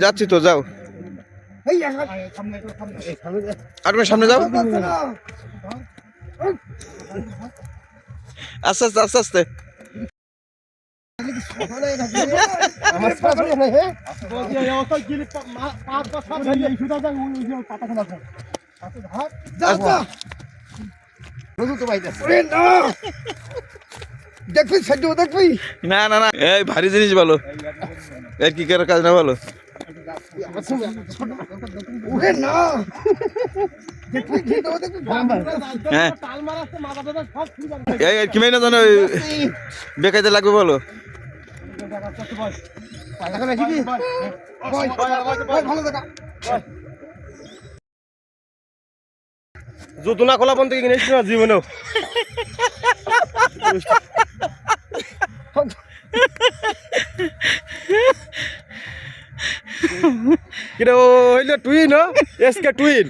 যাচ্ছি তো, যাও আর সামনে যাও, আস্তে আস্তে আস্তে আস্তে। দেখবি দেখবি না না না, এই ভারী জিনিস বলো, এর কি করার কাজ না বলো। হ্যাঁ এই কি মেয়ে জানো বেকাইতে লাগবে বলো। জুতো না খোলা পর্যন্ত কিনেছি না জীবনেও। কিরে হইলো টুইন, এসকে টুইন।